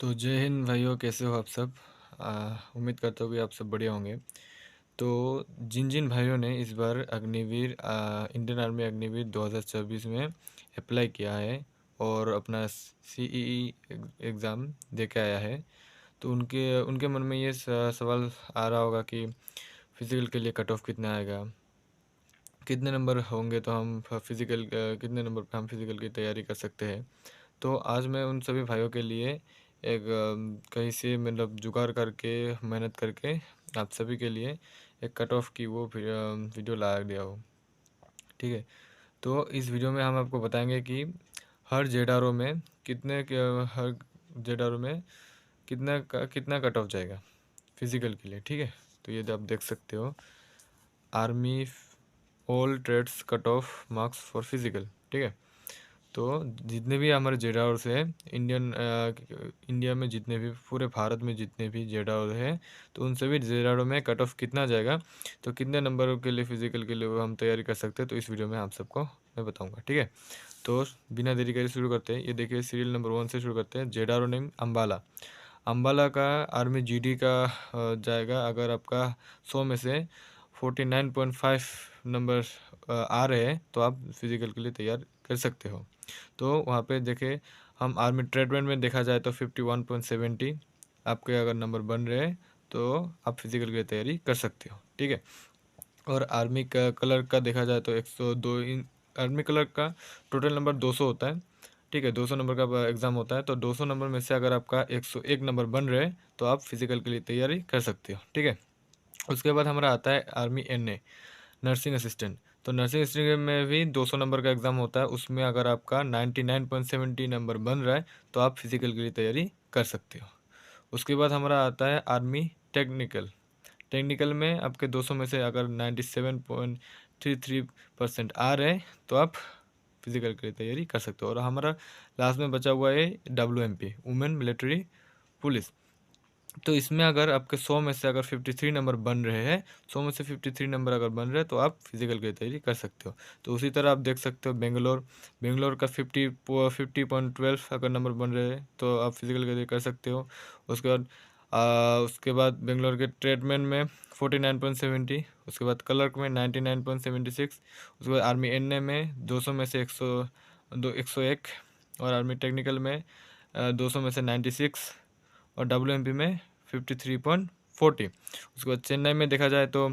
तो जय हिंद भाइयों, कैसे हो आप सब। उम्मीद करता हूँ कि आप सब बढ़िया होंगे। तो जिन जिन भाइयों ने इस बार अग्निवीर इंडियन आर्मी अग्निवीर 2024 में अप्लाई किया है और अपना सीईई एग्ज़ाम दे के आया है, तो उनके उनके मन में ये सवाल आ रहा होगा कि फिज़िकल के लिए कट ऑफ कितना आएगा, कितने नंबर होंगे तो हम फिज़िकल कितने नंबर पे हम फिज़िकल की तैयारी कर सकते हैं। तो आज मैं उन सभी भाइयों के लिए एक कहीं से मतलब जुगाड़ करके मेहनत करके आप सभी के लिए एक कट ऑफ की वो वीडियो ला दिया हो। ठीक है। तो इस वीडियो में हम आपको बताएंगे कि हर जेडारो में हर जेडारो में कितना कट ऑफ जाएगा फिजिकल के लिए। ठीक है। तो ये आप देख सकते हो, army all trades cut off marks for physical. ठीक है। तो जितने भी हमारे जेड आवर्स है इंडिया में, जितने भी पूरे भारत में जितने भी जेड आवर है, तो उन सभी जेड आवर में कट ऑफ कितना जाएगा, तो कितने नंबरों के लिए फिजिकल के लिए वो हम तैयारी कर सकते हैं, तो इस वीडियो में आप सबको मैं बताऊंगा। ठीक है। तो बिना देरी करे शुरू करते हैं। ये देखिए, सीरियल नंबर 1 से शुरू करते हैं। Z R name Ambala. Ambala का आर्मी जीडी का जाएगा। अगर आपका 100 में से 49.5 नंबर आ रहे हैं, तो आप फिजिकल के लिए तैयार कर सकते हो। तो वहाँ पे देखे, हम आर्मी ट्रेडमेंट में देखा जाए तो 51.70 आपके अगर नंबर बन रहे हैं, तो आप फिजिकल के लिए तैयारी कर सकते हो। ठीक है। और आर्मी का कलर का देखा जाए तो 102 आर्मी कलर का टोटल नंबर 200 होता है। ठीक है। 200 नंबर का एग्ज़ाम होता है, तो 200 नंबर में से अगर आपका 101 नंबर बन रहे हैं, तो आप फिजिकल के लिए तैयारी कर सकते हो। ठीक है। उसके बाद हमारा आता है आर्मी एनए, नर्सिंग असिस्टेंट। तो नर्सिंग असिस्टेंट में भी 200 नंबर का एग्ज़ाम होता है। उसमें अगर आपका 99.70 नंबर बन रहा है, तो आप फिजिकल के लिए तैयारी कर सकते हो। उसके बाद हमारा आता है आर्मी टेक्निकल। टेक्निकल में आपके 200 में से अगर 97.33% आ रहे हैं, तो आप फिजिकल की तैयारी कर सकते हो। और हमारा लास्ट में बचा हुआ है WMP, वुमेन मिलिट्री पुलिस। तो इसमें अगर आपके 100 में से अगर 53 नंबर बन रहे हैं, 100 में से 53 नंबर अगर बन रहे हैं, तो आप फिजिकल की तैयारी कर सकते हो। तो उसी तरह आप देख सकते हो बेंगलोर, बेंगलोर का 50.12 अगर नंबर बन रहे हैं, तो आप फिजिकल की तैयारी कर सकते हो। उसके बाद बेंगलोर के ट्रेडमैन में 49.70, उसके बाद क्लर्क में 99.76, उसके बाद आर्मी एन में 200 में से 101, और आर्मी टेक्निकल में 200 में से 96, और WMP में 53.40। उसके बाद चेन्नई में देखा जाए तो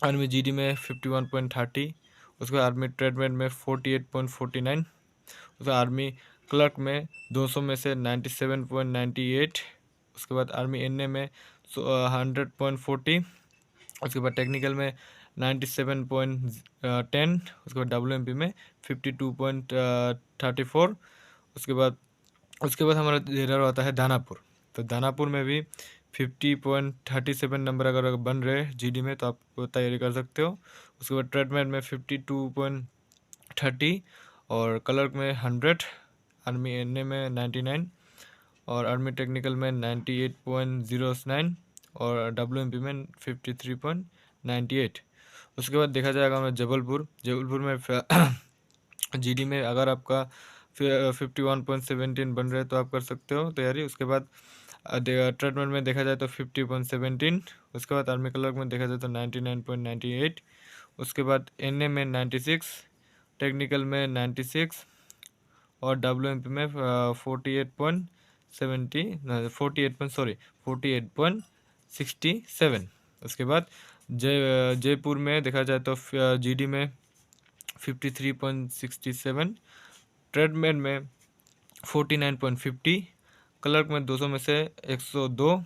आर्मी जीडी में 51.30, उसके बाद आर्मी ट्रेडमेंट में 48.49, उसके बाद आर्मी क्लर्क में 200 में से 97.98, उसके बाद आर्मी एनए में 100.40, उसके बाद टेक्निकल में 97.10, उसके बाद WMP में 52.34। उसके बाद हमारा एरर आता है दानापुर। तो दानापुर में भी 50.37 नंबर अगर बन रहे जीडी में, तो आप तैयारी कर सकते हो। उसके बाद ट्रेडमेंट में 52.30, और क्लर्क में 100, आर्मी एनए में 99, और आर्मी टेक्निकल में 98.09, और WMP में 53.98। उसके बाद देखा जाएगा हमारा जबलपुर। जबलपुर में जीडी में अगर आपका 51.17 बन रहे, तो आप कर सकते हो तैयारी। उसके बाद ट्रेडमेंट में देखा जाए तो 50.17, उसके बाद आर्मी क्लर्क में देखा जाए तो 99.98, उसके बाद एनए में 96, टेक्निकल में 96, और WMP में 48.67। उसके बाद जयपुर में देखा जाए तो जीडी में 53.67, ट्रेडमेन में 49.50, क्लर्क में 200 में से 102,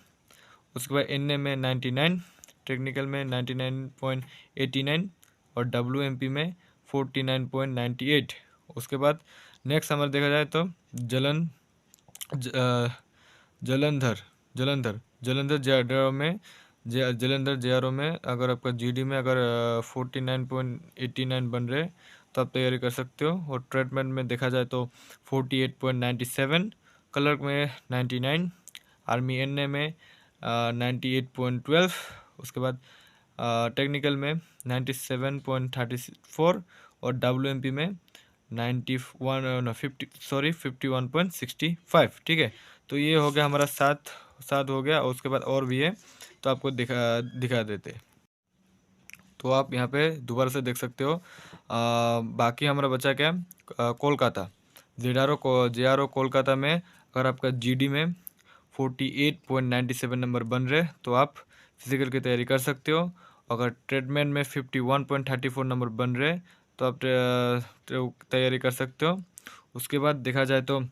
उसके बाद एनए में 99, टेक्निकल में 99.89, और WMP में 49.98। उसके बाद नेक्स्ट हमारा देखा जाए तो जलन ज- अ, जलंधर जलंधर जलंधर जेआरओ में जलंधर जेआरओ में अगर आपका जीडी में अगर 49.89 बन रहे, तो आप तैयारी कर सकते हो। और ट्रीटमेंट में देखा जाए तो 48.97, क्लर्क में 99, आर्मी एनए में 98.12, उसके बाद टेक्निकल में 97.34, और WMP में 51.65, ठीक है। तो ये हो गया हमारा 7 7 हो गया, और उसके बाद और भी है, तो आपको दिखा दिखा देते। तो आप यहाँ पे दोबारा से देख सकते हो। बाकी हमारा बचा क्या, Kolkata. J R O Kolkata में अगर आपका जीडी में 48.97 नंबर बन रहे, तो आप फिजिकल की तैयारी कर सकते हो। अगर ट्रेडमैन में 51.34 नंबर बन रहे, तो आप तैयारी कर सकते हो। उसके बाद देखा जाए तो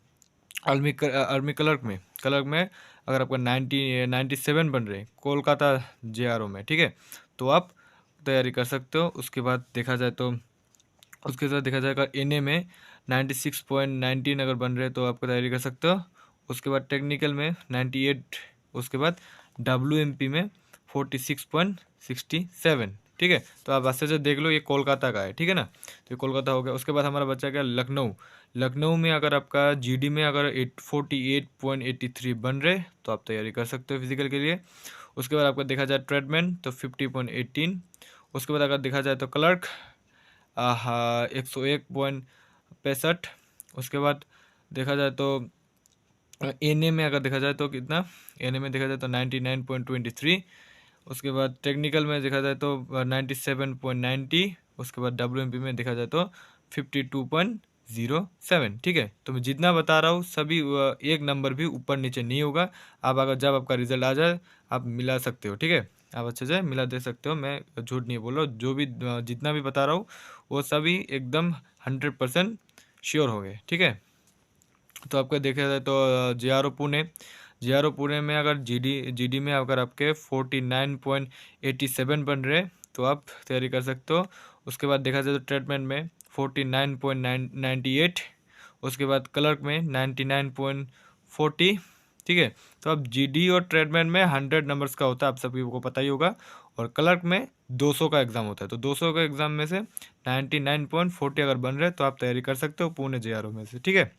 आर्मी क्लर्क में अगर आपका 97 बन रहे कोलकाता जे में, ठीक है, तो आप तैयारी कर सकते हो। उसके बाद देखा जाए तो उसके साथ देखा जाएगा एनए में 96.19 अगर बन रहे, तो आपको तैयारी कर सकते हो। उसके बाद टेक्निकल में 98। उसके बाद डब्ल्यूएमपी में 46.67, ठीक है। तो आप अच्छे से देख लो, ये कोलकाता का है, ठीक है ना। तो ये कोलकाता हो गया। उसके बाद हमारा बच्चा क्या, लखनऊ में अगर आपका जीडी में अगर 48.83 बन रहे, तो आप तैयारी कर सकते हो फिजिकल के लिए। उसके बाद आपका देखा जाए ट्रेडमैन तो 50.18। उसके बाद अगर देखा जाए तो क्लर्क 101.65। उसके बाद देखा जाए तो एनए में अगर देखा जाए तो कितना, एनए में देखा जाए तो 99.23। उसके बाद टेक्निकल में देखा जाए तो 97.90। उसके बाद डब्ल्यूएमपी में देखा जाए तो 52.07, ठीक है। तो मैं जितना बता रहा हूँ सभी एक नंबर भी ऊपर नीचे नहीं होगा। आप अगर जब आपका रिजल्ट आ जाए आप मिला सकते हो, ठीक है। आप अच्छे से मिला दे सकते हो, मैं झूठ नहीं बोल रहा हूँ। जो भी जितना भी बता रहा हूँ वो सभी एकदम 100% श्योर हो गए, ठीक है। तो आपका देखा जाए तो जे आर ओ पुणे में अगर जीडी में अगर आपके 49.87 बन रहे, तो आप तैयारी कर सकते हो। उसके बाद देखा जाए तो ट्रीटमेंट में 49.98। उसके बाद क्लर्क में 99.40, ठीक है। तो अब जीडी और ट्रेडमैन में 100 नंबर्स का होता है, आप सभी को पता ही होगा। और क्लर्क में 200 का एग्ज़ाम होता है, तो 200 का एग्ज़ाम में से 99.40 अगर बन रहे, तो आप तैयारी कर सकते हो पुणे जे में से, ठीक है।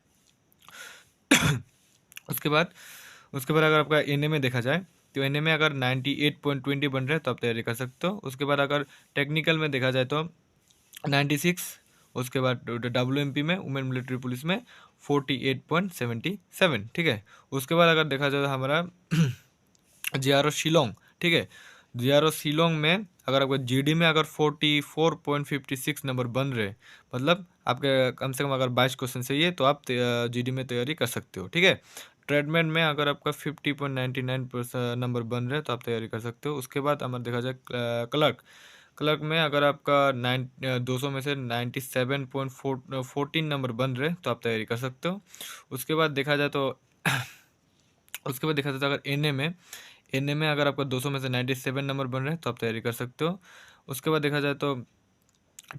उसके बाद अगर आपका एनए में देखा जाए तो एनए में अगर 98.20 बन रहे हैं, तो आप तैयारी कर सकते हो। उसके बाद अगर टेक्निकल में देखा जाए तो 96। उसके बाद डब्ल्यूएमपी में वुमेन मिलिट्री पुलिस में 48.77, ठीक है। उसके बाद अगर देखा जाए तो हमारा जे शिलोंग, ठीक है। जे शिलोंग में अगर आपका जीडी में अगर 44.56 नंबर बन रहे, मतलब आपके कम से कम अगर 22 क्वेश्चन सही है, तो आप जीडी में तैयारी कर सकते हो, ठीक है। ट्रेडमैन में अगर आपका 50.99 नंबर बन रहे, तो आप तैयारी कर सकते हो। उसके बाद हमारा देखा जाए क्लर्क में अगर आपका 200 में से 97.14 नंबर बन रहे, तो आप तैयारी कर सकते हो। उसके बाद देखा जाए तो अगर एनए में अगर आपका 200 में से 97 नंबर बन रहे हैं, तो आप तैयारी कर सकते हो। उसके बाद देखा जाए तो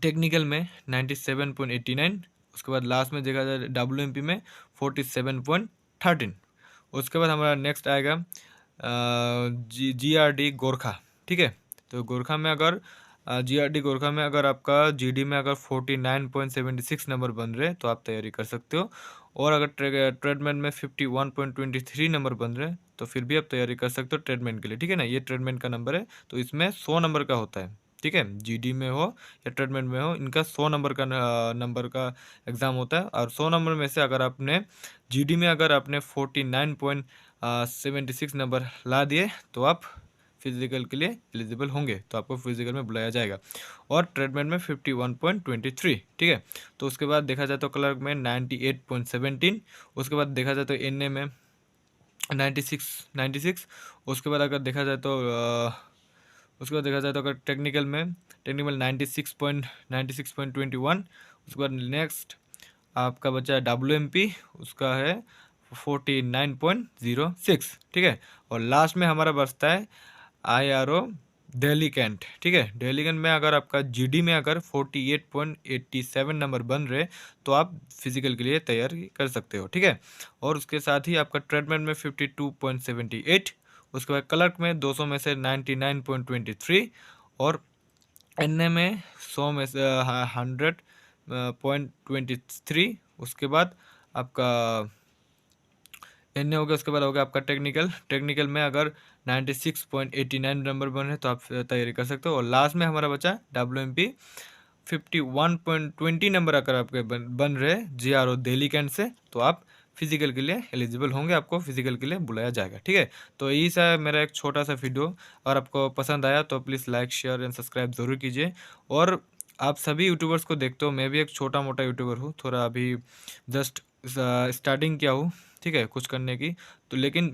टेक्निकल में 97.89। उसके बाद लास्ट में देखा जाए डब्ल्यूएमपी में 47.13। उसके बाद हमारा नेक्स्ट आएगा जीआरडी गोरखा, ठीक है। तो गोरखा में अगर जीआरडी गोरखा में अगर आपका जीडी में अगर 49.76 नंबर बन रहे, तो आप तैयारी कर सकते हो। और अगर ट्रेडमैन में 51.23 नंबर बन रहे, तो फिर भी आप तैयारी कर सकते हो ट्रेडमैन के लिए, ठीक है ना। ये ट्रेडमैन का नंबर है, तो इसमें 100 नंबर का होता है, ठीक है। जीडी में हो या ट्रेडमैन में हो, इनका 100 नंबर का एग्ज़ाम होता है। और 100 नंबर में से अगर आपने जीडी में अगर आपने 49.76 नंबर ला दिए, तो आप फिजिकल के लिए एलिजिबल होंगे, तो आपको फिजिकल में बुलाया जाएगा। और ट्रेडमैन में 51.23, ठीक है। तो उसके बाद देखा जाए तो क्लर्क में 98.17। उसके बाद देखा जाए तो एनए में 96। उसके बाद अगर देखा जाए तो अगर टेक्निकल 96.21। उसके बाद नेक्स्ट आपका बचा है डब्ल्यूएमपी, उसका है 49.06, ठीक है। और लास्ट में हमारा बचता है आईआरओ दिल्ली कैंट, ठीक है। दिल्ली कैंट में अगर आपका जीडी में अगर 48.87 नंबर बन रहे, तो आप फिजिकल के लिए तैयारी कर सकते हो, ठीक है। और उसके साथ ही आपका ट्रेडमैन में 52.78। उसके बाद क्लर्क में 200 में से 99.23। और एनए में 100 में से 100.23। उसके बाद आपका एनए हो गया। उसके बाद हो गया आपका टेक्निकल में अगर 96.89 नंबर बन रहे, तो आप तैयारी कर सकते हो। और लास्ट में हमारा बचा डब्ल्यूएमपी 51.20 नंबर अगर आपके बन रहे GRO दिल्ली कैंट से, तो आप फिजिकल के लिए एलिजिबल होंगे, आपको फिजिकल के लिए बुलाया जाएगा। ठीक है, तो यही सा मेरा एक छोटा सा वीडियो। अगर आपको पसंद आया तो please like share and subscribe ज़रूर कीजिए। और आप सभी यूट्यूबर्स को देखते हो, मैं भी एक छोटा मोटा यूट्यूबर हूँ, थोड़ा अभी जस्ट स्टार्टिंग किया हूँ, ठीक है, कुछ करने की। तो लेकिन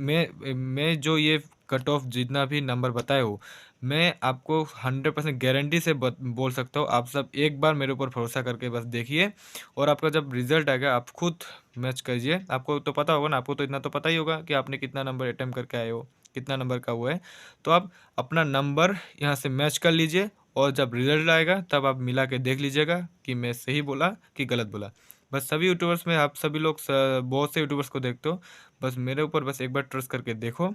मैं जो ये कट ऑफ जितना भी नंबर बताए हो, मैं आपको 100% गारंटी से बोल सकता हूँ। आप सब एक बार मेरे ऊपर भरोसा करके बस देखिए, और आपका जब रिजल्ट आएगा आप खुद मैच कीजिए। आपको तो पता होगा ना, आपको तो इतना तो पता ही होगा कि आपने कितना नंबर अटेम्प्ट करके आए हो, कितना नंबर का हुआ है। तो आप अपना नंबर यहाँ से मैच कर लीजिए, और जब रिजल्ट आएगा तब आप मिला के देख लीजिएगा कि मैं सही बोला कि गलत बोला। बस सभी यूट्यूबर्स में आप सभी लोग बहुत से यूट्यूबर्स को देखते हो, बस मेरे ऊपर बस एक बार ट्रस्ट करके देखो।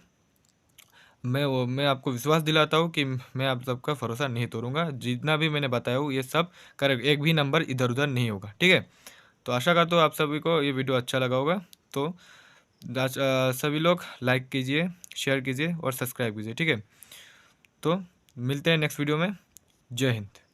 मैं आपको विश्वास दिलाता हूँ कि मैं आप सबका भरोसा नहीं तोड़ूंगा। जितना भी मैंने बताया हो ये सब करेक्ट, एक भी नंबर इधर उधर नहीं होगा। ठीक है, तो आशा करता हूँ आप सभी को ये वीडियो अच्छा लगा होगा। तो सभी लोग लाइक कीजिए, शेयर कीजिए और सब्सक्राइब कीजिए। ठीक है, तो मिलते हैं नेक्स्ट वीडियो में। जय हिंद।